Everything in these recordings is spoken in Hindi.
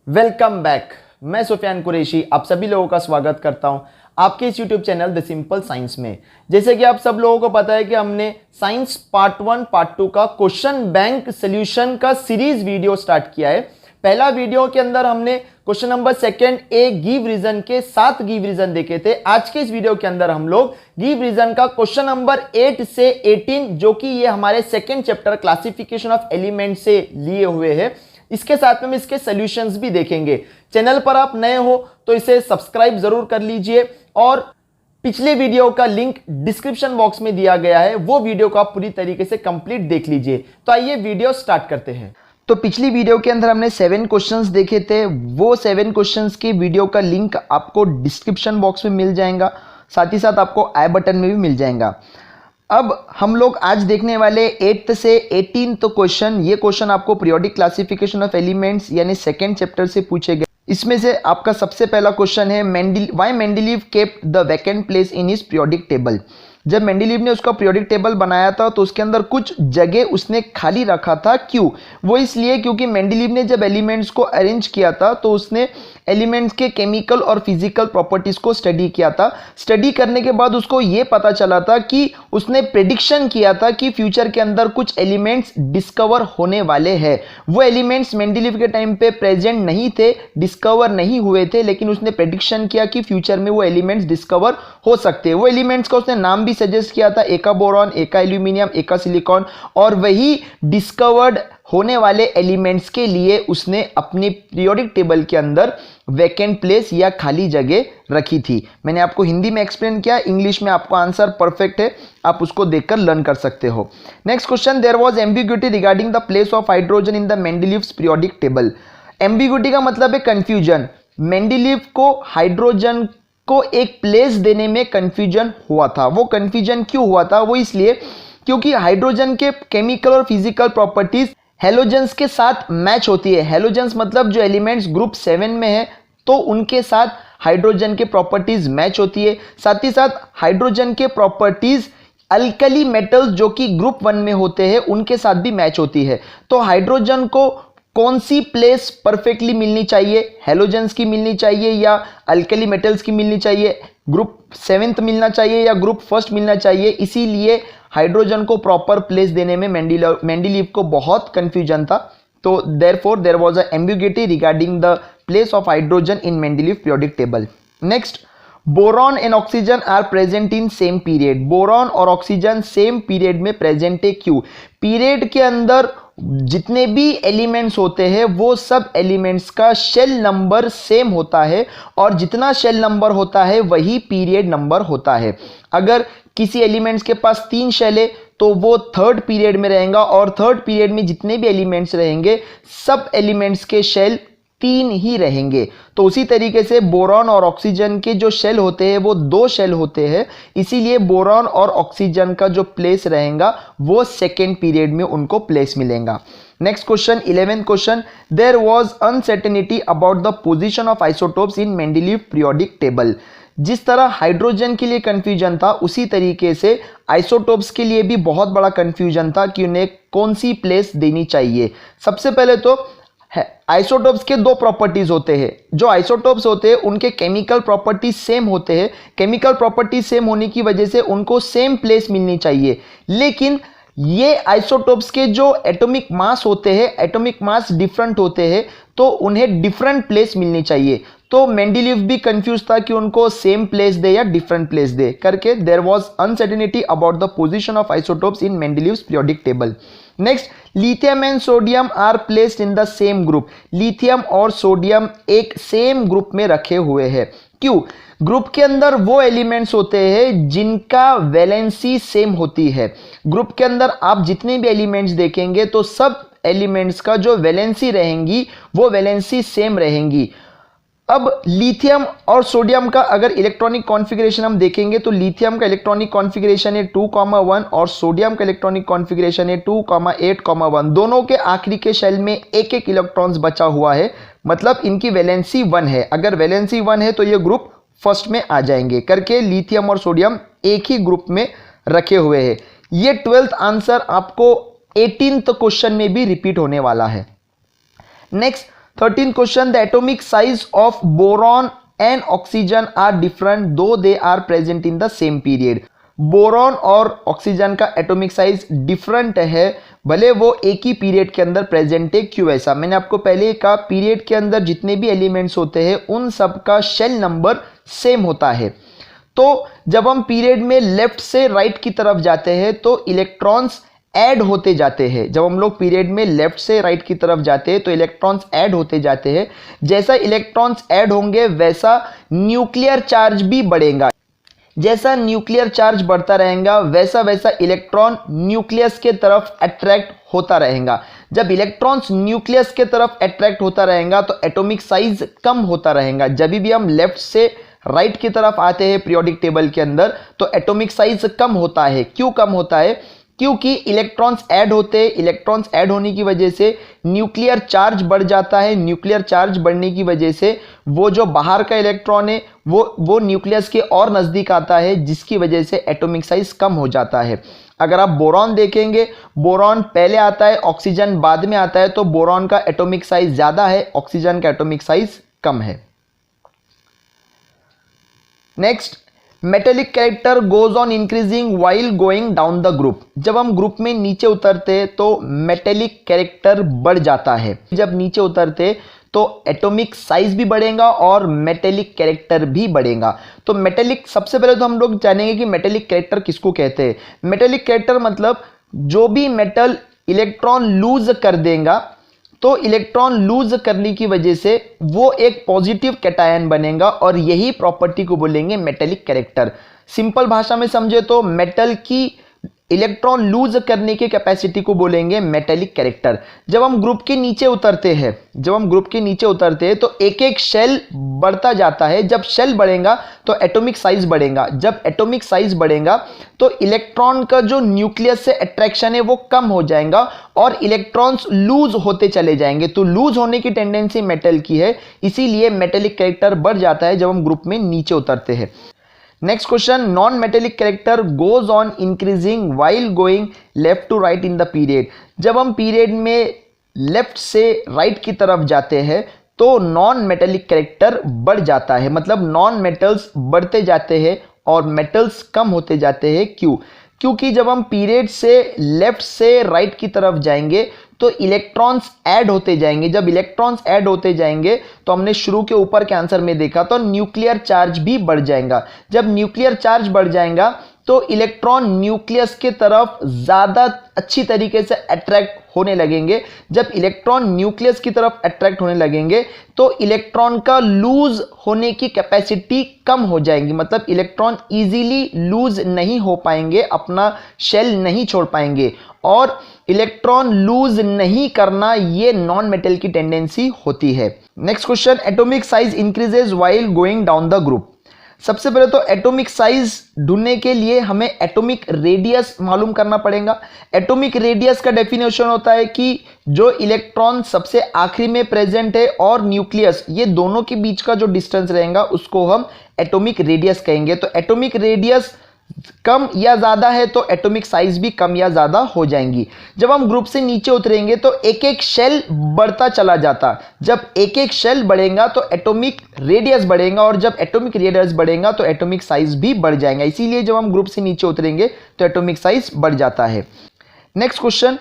Welcome back. मैं सुफियान कुरैशी आप सभी लोगों का स्वागत करता हूं आपके इस YouTube channel the simple science में। जैसे कि आप सब लोगों को पता है कि हमने साइंस पार्ट 1 पार्ट 2 का क्वेश्चन बैंक सॉल्यूशन का सीरीज वीडियो स्टार्ट किया है। पहला वीडियो के अंदर हमने question number second A give reason के 7 गिव रीजन देखे थे। आज के इस वीडियो के अंदर हम लोग गिव रीजन का क्वेश्चन नंबर 8 से 18 जो कि ये हमारे second chapter classification of element से लिए हुए हैं, इसके साथ में हम इसके सॉल्यूशंस भी देखेंगे। चैनल पर आप नए हो तो इसे सब्सक्राइब जरूर कर लीजिए और पिछले वीडियो का लिंक डिस्क्रिप्शन बॉक्स में दिया गया है, वो वीडियो को आप पूरी तरीके से कंप्लीट देख लीजिए। तो आइए वीडियो स्टार्ट करते हैं। तो पिछली वीडियो के अंदर हमने 7 क्वेश्चंस देखे थे, वो 7 क्वेश्चंस के वीडियो का लिंक आपको डिस्क्रिप्शन बॉक्स में मिल जाएगा, साथ ही साथ आपको आई बटन में भी मिल जाएगा। अब हम लोग आज देखने वाले 8 से 18 तो क्वेश्चन, ये क्वेश्चन आपको पीरियोडिक क्लासिफिकेशन ऑफ एलिमेंट्स यानी सेकंड चैप्टर से पूछे गए। इसमें से आपका सबसे पहला क्वेश्चन है why Mendeleev kept the vacant place in his periodic table. जब मेंडलीव ने उसका पीरियोडिक टेबल बनाया था तो उसके अंदर कुछ जगह उसने खाली रखा था। क्यों? वो इसलिए क्योंकि मेंडलीव ने जब एलिमेंट्स को अरेंज किया था तो उसने एलिमेंट्स के केमिकल और फिजिकल प्रॉपर्टीज को स्टडी किया था। स्टडी करने के बाद उसको ये पता चला था कि उसने प्रेडिक्शन किया था कि फ्यूचर के अंदर कुछ एलिमेंट्स डिस्कवर होने वाले हैं। वो एलिमेंट्स मेंडलीव के टाइम पे प्रेजेंट नहीं थे, डिस्कवर नहीं हुए थे, लेकिन उसने प्रेडिक्शन किया कि फ्यूचर में वो एलिमेंट्स डिस्कवर हो सकते हैं। वो एलिमेंट्स का उसने नाम भी सजेस्ट किया था, एका बोरॉन, एका एल्यूमिनियम, एका सिलिकॉन, और वही डिस्कवर्ड होने वाले एलिमेंट्स के लिए उसने अपने पीरियोडिक टेबल के अंदर वैकेंट प्लेस या खाली जगह रखी थी। मैंने आपको हिंदी में एक्सप्लेन किया, इंग्लिश में आपको आंसर परफेक्ट है, आप उसको देखकर लर्न कर सकते हो। Next question, there was ambiguity regarding the place of hydrogen in the Mendeleev's periodic table. Ambiguity का मतलब है कंफ्यूजन। मेंडलीव को हाइड्रोजन को एक प्लेस देने में कंफ्यूजन हुआ था। वो कंफ्यूजन क्यों हुआ था? वो इसलिए क्योंकि हाइड्रोजन के केमिकल और फिजिकल प्रॉपर्टीज हेलोजेंस के साथ मैच होती है। हेलोजेंस मतलब जो एलिमेंट्स ग्रुप 7 में है तो उनके साथ हाइड्रोजन के प्रॉपर्टीज मैच होती है। साथ ही साथ हाइड्रोजन के प्रॉपर्टीज अल्कली मेटल्स जो कि ग्रुप 1 में होते हैं उनके साथ भी मैच होती है। तो हाइड्रोजन को कौन सी प्लेस परफेक्टली मिलनी चाहिए? हेलोजेंस की मिलनी चाहिए या अल्कली मेटल्स की मिलनी चाहिए? ग्रुप 7th मिलना चाहिए या ग्रुप 1st मिलना चाहिए? इसीलिए हाइड्रोजन को प्रॉपर प्लेस देने में मेंडलीव को बहुत कंफ्यूजन था। तो therefore there was a ambiguity regarding the place of hydrogen in Mendeleev periodic table. Next, boron and oxygen are present in same period. Boron और ऑक्सीजन सेम पीरियड में प्रेजेंट है। क्यों? पीरियड के अंदर जितने भी एलिमेंट्स होते हैं वो सब एलिमेंट्स का शेल नंबर सेम होता है और जितना शेल नंबर होता है वही पीरियड नंबर होता है। अगर किसी एलिमेंट्स के पास 3 शेल है तो वो 3rd पीरियड में रहेगा और 3rd पीरियड में जितने भी एलिमेंट्स रहेंगे सब एलिमेंट्स के शेल 3 ही रहेंगे। तो उसी तरीके से बोरॉन और ऑक्सीजन के जो शेल होते हैं वो 2 शेल होते हैं, इसीलिए बोरॉन और ऑक्सीजन का जो प्लेस रहेगा वो 2nd पीरियड में उनको प्लेस मिलेगा। Next question, 11th question, there was uncertainty about the position of isotopes in Mendeleev periodic table. जिस तरह हाइड्रोजन के लिए कंफ्यूजन था उसी तरीके से आइसोटोप्स के लिए भी बहुत बड़ा कंफ्यूजन था कि उन्हें कौन सी प्लेस देनी चाहिए। सबसे पहले तो आइसोटोप्स के 2 प्रॉपर्टीज होते हैं। जो आइसोटोप्स होते हैं उनके केमिकल प्रॉपर्टीज सेम होते हैं। केमिकल प्रॉपर्टीज सेम होने की वजह से उनको सेम प्लेस मिलनी चाहिए, लेकिन ये आइसोटोप्स के जो एटॉमिक मास होते हैं, एटॉमिक मास डिफरेंट होते हैं तो उन्हें डिफरेंट प्लेस मिलनी चाहिए। तो मेंडलीव भी कंफ्यूज था कि उनको सेम प्लेस दे या डिफरेंट प्लेस दे करके। There was uncertainty about the position of isotopes in Mendeleev's periodic table. Next, lithium and sodium are placed in the same group. Lithium और सोडियम एक सेम ग्रुप में रखे हुए हैं। क्यों? ग्रुप के अंदर वो एलिमेंट्स होते हैं जिनका वैलेंसी सेम होती है। ग्रुप के अंदर आप जितने भी एलिमेंट्स देखेंगे तो सब एलिमेंट्स का जो वैलेंसी रहेंगी वो वैलेंसी सेम रहेंगी। अब लिथियम और सोडियम का अगर इलेक्ट्रॉनिक कॉन्फ़िगरेशन हम देखेंगे तो लिथियम का इलेक्ट्रॉनिक कॉन्फ़िगरेशन है 2,1 और सोडियम का इलेक्ट्रॉनिक कॉन्फ़िगरेशन है 2,8,1। दोनों के आखिरी के शेल में एक एक इलेक्ट्रॉन्स बचा हुआ है, मतलब इनकी वैलेंसी 1 है। अगर वैलेंसी 1 है तो ये ग्रुप 1st में आ जाएंगे करके लिथियम और सोडियम एक ही ग्रुप में रखे हुए हैं। ये 12th आंसर आपको 18th क्वेश्चन में भी रिपीट होने वाला है। Next, 13th question, the atomic size of boron and oxygen are different though they are present in the same period. Boron और ऑक्सीजन का एटॉमिक साइज डिफरेंट है, भले वो एक ही पीरियड के अंदर प्रेजेंट है। क्यों ऐसा? मैंने आपको पहले ही कहा, पीरियड के अंदर जितने भी एलिमेंट्स होते हैं उन सब का शेल नंबर सेम होता है। तो जब हम पीरियड में लेफ्ट से राइट की तरफ जाते हैं तो इलेक्ट्रॉन्स ऐड होते जाते हैं। जब हम लोग पीरियड में लेफ्ट से राइट की तरफ जाते हैं तो इलेक्ट्रॉन्स ऐड होते जाते हैं। जैसा इलेक्ट्रॉन्स ऐड होंगे वैसा न्यूक्लियर चार्ज भी बढ़ेगा। जैसा न्यूक्लियर चार्ज बढ़ता रहेगा वैसा वैसा इलेक्ट्रॉन न्यूक्लियस के तरफ अट्रैक्ट होता रहेगा। जब इलेक्ट्रॉन्स न्यूक्लियस के तरफ अट्रैक्ट होता रहेगा तो एटॉमिक साइज कम होता रहेगा। जब भी हम लेफ्ट से राइट की तरफ आते हैं पीरियोडिक टेबल के अंदर तो एटॉमिक साइज कम होता है। क्यों कम होता है? क्योंकि इलेक्ट्रॉन्स ऐड होते हैं। इलेक्ट्रॉन्स ऐड होने की वजह से न्यूक्लियर चार्ज बढ़ जाता है। न्यूक्लियर चार्ज बढ़ने की वजह से वो जो बाहर का इलेक्ट्रॉन है वो न्यूक्लियस के और नज़दीक आता है, जिसकी वजह से एटॉमिक साइज कम हो जाता है। अगर आप बोरॉन देखेंगे, बोरॉन पहले आता है, ऑक्सीजन बाद में आता है, तो बोरॉन का एटॉमिक साइज ज़्यादा है, ऑक्सीजन का एटॉमिक साइज कम है। Next, metallic character goes on increasing while going down the group. जब हम ग्रुप में नीचे उतरते हैं तो मेटेलिक कैरेक्टर बढ़ जाता है। जब नीचे उतरते तो एटॉमिक साइज भी बढ़ेगा और मेटेलिक कैरेक्टर भी बढ़ेगा। तो मेटेलिक, सबसे पहले तो हम लोग जानेंगे कि मेटेलिक कैरेक्टर किसको कहते हैं। मेटेलिक कैरेक्टर मतलब जो भी मेटल इलेक्ट्रॉन लूज कर देगा तो इलेक्ट्रॉन लूज करने की वजह से वो एक पॉजिटिव कैटायन बनेगा और यही प्रॉपर्टी को बोलेंगे मेटेलिक कैरेक्टर। सिंपल भाषा में समझे तो मेटल की इलेक्ट्रॉन लूज करने की कैपेसिटी को बोलेंगे मेटेलिक कैरेक्टर। जब हम ग्रुप के नीचे उतरते हैं तो एक एक शेल बढ़ता जाता है। जब शेल बढ़ेगा तो एटॉमिक साइज बढ़ेगा। जब एटॉमिक साइज बढ़ेगा तो इलेक्ट्रॉन का जो न्यूक्लियस से अट्रैक्शन है वो कम हो जाएगा और इलेक्ट्रॉन्स लूज होते चले जाएंगे। तो लूज होने की टेंडेंसी मेटल की है, इसीलिए मेटेलिक कैरेक्टर बढ़ जाता है जब हम ग्रुप में नीचे उतरते हैं। Next question, non metallic character goes on increasing while going left to right in the period. जब हम पीरियड में लेफ्ट से राइट की तरफ जाते हैं तो नॉन मेटेलिक कैरेक्टर बढ़ जाता है, मतलब नॉन मेटल्स बढ़ते जाते हैं और मेटल्स कम होते जाते हैं। क्यों? क्योंकि जब हम पीरियड से लेफ्ट से राइट की तरफ जाएंगे तो इलेक्ट्रॉन्स ऐड होते जाएंगे। जब इलेक्ट्रॉन्स ऐड होते जाएंगे तो हमने शुरू के ऊपर के आंसर में देखा तो न्यूक्लियर चार्ज भी बढ़ जाएगा। जब न्यूक्लियर चार्ज बढ़ जाएगा तो इलेक्ट्रॉन न्यूक्लियस के तरफ ज़्यादा अच्छी तरीके से अट्रैक्ट होने लगेंगे। जब इलेक्ट्रॉन न्यूक्लियस की तरफ अट्रैक्ट होने लगेंगे तो इलेक्ट्रॉन का लूज होने की कैपेसिटी कम हो जाएगी, मतलब इलेक्ट्रॉन इजीली लूज नहीं हो पाएंगे, अपना शेल नहीं छोड़ पाएंगे। और इलेक्ट्रॉन लूज नहीं करना ये नॉन मेटल की टेंडेंसी होती है। Next question, atomic size increases while going down the group. सबसे पहले तो एटॉमिक साइज ढूंढने के लिए हमें एटॉमिक रेडियस मालूम करना पड़ेगा। एटॉमिक रेडियस का डेफिनेशन होता है कि जो इलेक्ट्रॉन सबसे आखिरी में प्रेजेंट है और न्यूक्लियस, ये दोनों के बीच का जो डिस्टेंस रहेगा उसको हम एटॉमिक रेडियस कहेंगे। तो एटॉमिक रेडियस कम या ज्यादा है तो एटॉमिक साइज भी कम या ज्यादा हो जाएंगी। जब हम ग्रुप से नीचे उतरेंगे तो एक एक शेल बढ़ता चला जाता। जब एक एक शेल बढ़ेगा तो एटॉमिक रेडियस बढ़ेगा और जब एटॉमिक रेडियस बढ़ेगा तो एटॉमिक साइज भी बढ़ जाएगा। इसीलिए जब हम ग्रुप से नीचे उतरेंगे तो एटॉमिक साइज बढ़ जाता है। Next question,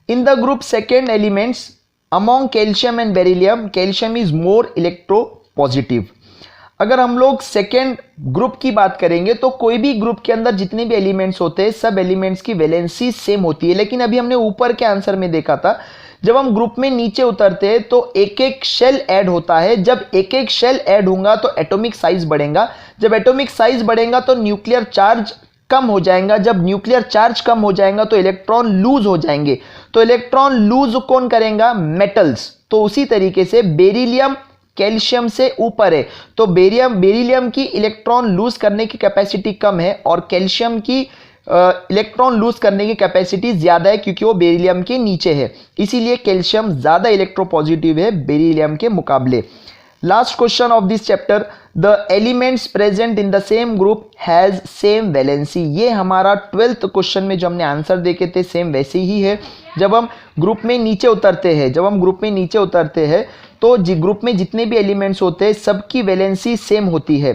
in the group second elements among calcium and beryllium, calcium is more electropositive. अगर हम लोग सेकेंड ग्रुप की बात करेंगे तो कोई भी ग्रुप के अंदर जितने भी एलिमेंट्स होते हैं सब एलिमेंट्स की वैलेंसी सेम होती है। लेकिन अभी हमने ऊपर के आंसर में देखा था जब हम ग्रुप में नीचे उतरते हैं तो एक एक शेल ऐड होता है। जब एक एक शेल ऐड होगा तो एटॉमिक साइज बढ़ेगा। जब एटॉमिक साइज बढ़ेगा तो न्यूक्लियर चार्ज कम हो जाएगा। जब न्यूक्लियर चार्ज कम हो जाएगा तो इलेक्ट्रॉन लूज हो जाएंगे। तो इलेक्ट्रॉन लूज कौन करेगा? मेटल्स। तो उसी तरीके से बेरिलियम कैल्शियम से ऊपर है तो बेरिलियम की इलेक्ट्रॉन लूज करने की कैपेसिटी कम है और कैल्शियम की इलेक्ट्रॉन लूज करने की कैपेसिटी ज्यादा है क्योंकि वो बेरिलियम के नीचे है। इसीलिए कैल्शियम ज्यादा इलेक्ट्रोपॉजिटिव है बेरिलियम के मुकाबले। Last question of this chapter, the elements present in the same group has same valency. ये हमारा 12th क्वेश्चन में जो हमने आंसर देखे थे सेम वैसे ही है। जब हम ग्रुप में नीचे उतरते हैं तो जी ग्रुप में जितने भी एलिमेंट्स होते हैं सबकी वैलेंसी सेम होती है।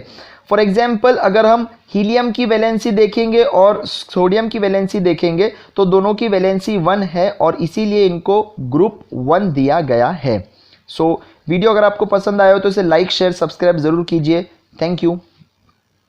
फॉर एग्जाम्पल अगर हम हीलियम की वैलेंसी देखेंगे और सोडियम की वैलेंसी देखेंगे तो दोनों की वैलेंसी 1 है और इसीलिए इनको ग्रुप 1 दिया गया है। सो वीडियो अगर आपको पसंद आया हो तो इसे लाइक शेयर सब्सक्राइब जरूर कीजिए। Thank you.